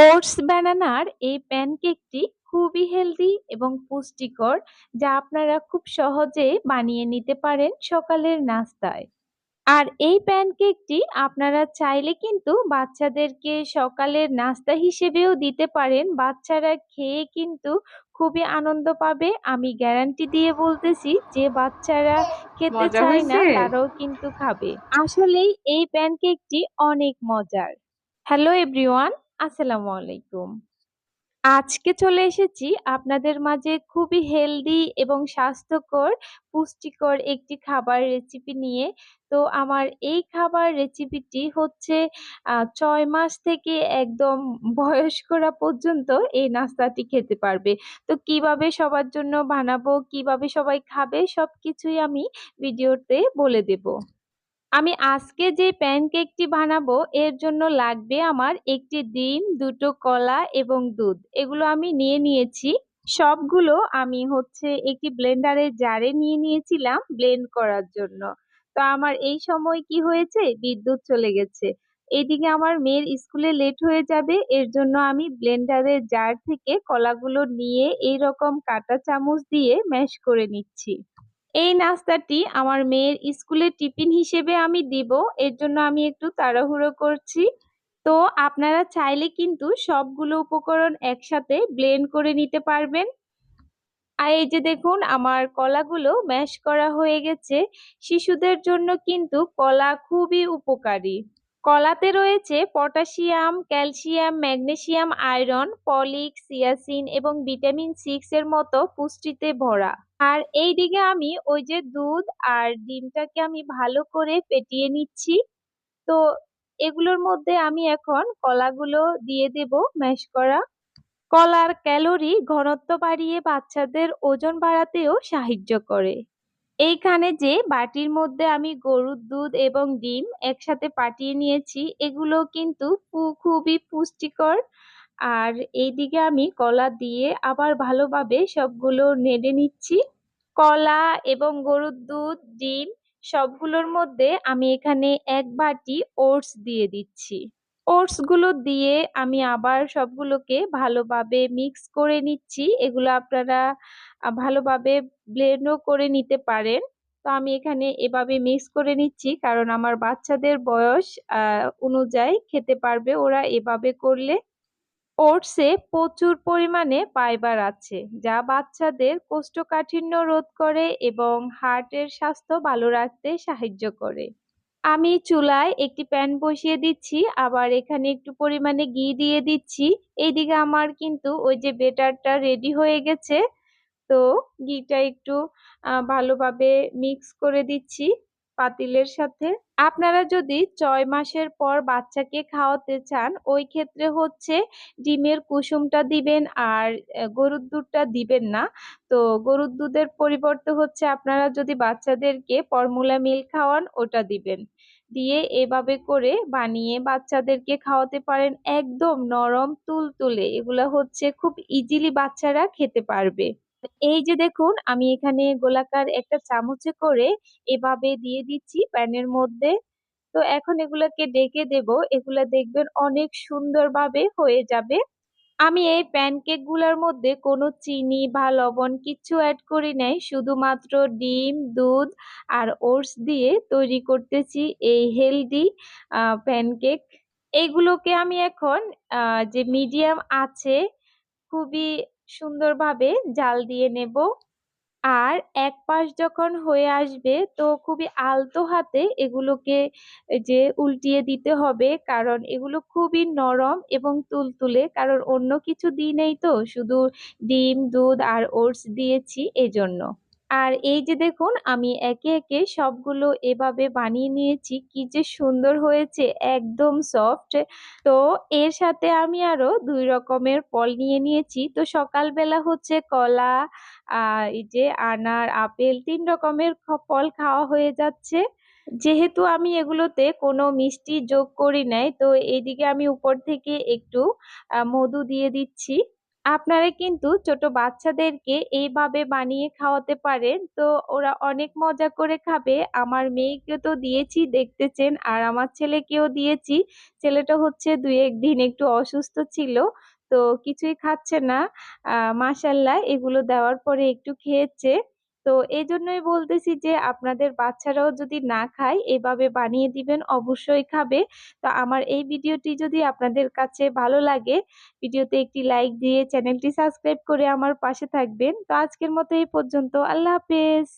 Oats ব্যানানার এই প্যানকেকটি খুবই healthy এবং পুষ্টিকর, যা আপনারা খুব সহজে বানিয়ে নিতে পারেন সকালের নাস্তায়। আর এই প্যানকেকটি আপনারা চাইলে কিন্তু বাচ্চাদেরকে সকালের নাস্তা হিসেবেও দিতে পারেন। বাচ্চারা খেয়ে কিন্তু খুবই আনন্দ পাবে। আমি গ্যারান্টি দিয়ে বলতেছি যে বাচ্চারা খেতে মজা চায় না হয়েছে? তারাও কিন্তু খাবে। আসলেই এই প্যানকেকটি অনেক মজার। হ্যালো এভরিওয়ান, আসসালামু আলাইকুম। আজকে চলে এসেছি আপনাদের মাঝে খুবই হেলদি এবং স্বাস্থ্যকর, পুষ্টিকর একটি খাবার রেসিপি নিয়ে। তো আমার এই খাবার রেসিপিটি হচ্ছে ৬ মাস থেকে একদম বয়স্করা পর্যন্ত এই নাস্তাটি খেতে পারবে। তো কিভাবে সবার জন্য বানাবো, কিভাবে সবাই খাবে সবকিছুই আমি ভিডিওতে বলে দেব। আমি আজকে যে প্যানকেকটি বানাবো এর জন্য লাগবে আমার একটি ডিম, দুটো কলা এবং দুধ। এগুলো আমি নিয়ে নিয়েছি। সবগুলো আমি হচ্ছে একটি ব্লেন্ডারের জারে নিয়ে নিয়েছিলাম ব্লেন্ড করার জন্য। তো আমার এই সময় কি হয়েছে, বিদ্যুৎ চলে গেছে। এইদিকে আমার মেয়ের স্কুলে লেট হয়ে যাবে, এর জন্য আমি ব্লেন্ডারের জার থেকে কলাগুলো নিয়ে এইরকম কাঁটা চামচ দিয়ে ম্যাশ করে নিচ্ছি। এই নাস্তাটি আমার মেয়ের স্কুলের টিফিন হিসেবে আমি দিব, এর জন্য আমি একটু তাড়াহুড়ো করছি। তো আপনারা চাইলে কিন্তু সবগুলো উপকরণ একসাথে ব্লেন্ড করে নিতে পারবেন। আর এই যে দেখুন আমার কলাগুলো ম্যাশ করা হয়ে গেছে। শিশুদের জন্য কিন্তু কলা খুবই উপকারী। কলাতে রয়েছে potassium, calcium, magnesium, iron, folic, niacin এবং ভিটামিন 6 এর মতো পুষ্টিতে ভরা। আর এইদিকে আমি ওই যে দুধ আর ডিমটাকে আমি ভালো করে ফেটিয়ে নিচ্ছি। তো এগুলোর মধ্যে আমি এখন কলাগুলো দিয়ে দেব ম্যাশ করা। কলার ক্যালোরি ঘনত্ব বাড়িয়ে বাচ্চাদের ওজন বাড়াতেও সাহায্য করে। এইখানে যে বাটির মধ্যে আমি গরুর দুধ এবং ডিম একসাথে ফাটিয়ে নিয়েছি, এগুলো কিন্তু খুবই পুষ্টিকর। আর এইদিকে আমি কলা দিয়ে আবার ভালোভাবে সবগুলো নেড়ে নিচ্ছি। কলা এবং গরুর দুধ, ডিম সবগুলোর মধ্যে আমি এখানে এক বাটি ওটস দিয়ে দিচ্ছি। ওটস গুলো দিয়ে আমি আবার সবগুলোকে ভালোভাবে মিক্স করে নিচ্ছি। এগুলো আপনারা ভালোভাবে ব্লেন্ডও করে নিতে পারেন। তো আমি এখানে এভাবে মিক্স করে নিচ্ছি কারণ আমার বাচ্চাদের বয়স অনুযায়ী খেতে পারবে ওরা এভাবে করলে। ওটসে প্রচুর পরিমাণে ফাইবার আছে, যা বাচ্চাদের কোষ্ঠকাঠিন্য রোধ করে এবং হার্টের স্বাস্থ্য ভালো রাখতে সাহায্য করে। আমি চুলায় একটি প্যান বসিয়ে দিচ্ছি, আবার এখানে একটু পরিমাণে ঘি দিয়ে দিচ্ছি। এইদিকে আমার কিন্তু ওই যে বেটারটা রেডি হয়ে গেছে। তো ঘিটা একটু ভালোভাবে মিক্স করে দিচ্ছি পাতিলের সাথে। আপনারা যদি ৬ মাসের পর বাচ্চাকে খাওয়াতে চান, ওই ক্ষেত্রে হচ্ছে ডিমের কুসুমটা দিবেন আর গরুর দুধটা দিবেন না। তো গরুর দুধের পরিবর্তে হচ্ছে আপনারা যদি বাচ্চাদেরকে ফর্মুলা মিল্ক খাওয়ান ওটা দিবেন। দিয়ে এভাবে করে বানিয়ে বাচ্চাদেরকে খাওয়াতে পারেন, একদম নরম তুলতুলে। এগুলা হচ্ছে খুব ইজিলি বাচ্চারা খেতে পারবে। এই যে দেখুন আমি এখানে গোলাকার একটা চামচে করে এভাবে দিয়ে দিচ্ছি প্যানের মধ্যে। তো এখন এগুলাকে ডেকে দেব, এগুলা দেখবেন অনেক সুন্দরভাবে হয়ে যাবে। আমি এই প্যানকেক গুলার মধ্যে কোনো চিনি বা লবণ কিচ্ছু অ্যাড করি নাই, শুধুমাত্র ডিম, দুধ আর ওটস দিয়ে তৈরি করতেছি এই হেলদি প্যানকেক। এইগুলোকে আমি এখন যে মিডিয়াম আছে খুবই সুন্দরভাবে জাল দিয়ে নেব। আর এক পাশ যখন হয়ে আসবে তো খুবই আলতো হাতে এগুলোকে যে উল্টিয়ে দিতে হবে, কারণ এগুলো খুবই নরম এবং তুলতুলে, কারণ অন্য কিছু দিই নেই তো, শুধু ডিম, দুধ আর ওটস দিয়েছি এজন্য। আর এই যে দেখুন আমি একে একে সবগুলো এভাবে বানিয়ে নিয়েছি, কি যে সুন্দর হয়েছে, একদম সফট। তো এর সাথে আমি আরো 2 রকমের ফল নিয়ে নিয়েছি। তো সকালবেলা হচ্ছে কলা, এই যে আনার, আপেল, 3 রকমের ফল খাওয়া হয়ে যাচ্ছে। যেহেতু আমি এগুলোতে কোনো মিষ্টি যোগ করি নাই, তো এইদিকে আমি উপর থেকে একটু মধু দিয়ে দিচ্ছি। আপনারা কিন্তু ছোট বাচ্চাদেরকে এইভাবে বানিয়ে খাওয়াতে পারেন। তো ওরা অনেক মজা করে খাবে। আমার মেয়েকে তো দিয়েছি দেখতেছেন আর আমার ছেলেকেও দিয়েছি। ছেলেটা হচ্ছে ২-১ দিন একটু অসুস্থ ছিল। তো কিছুই খাচ্ছে না। মাশাআল্লাহ এগুলো দেওয়ার পরে একটু খেয়েছে। তো এজন্যই বলতেছি যে আপনাদের বাচ্চারাও যদি না খায় এভাবে বানিয়ে দিবেন অবশ্যই খাবে। তো আমার এই ভিডিওটি যদি আপনাদের কাছে ভালো লাগে ভিডিওতে একটি লাইক দিয়ে চ্যানেলটি সাবস্ক্রাইব করে আমার পাশে থাকবেন। তো আজকের মতো এই পর্যন্ত। আল্লাহ হাফেজ।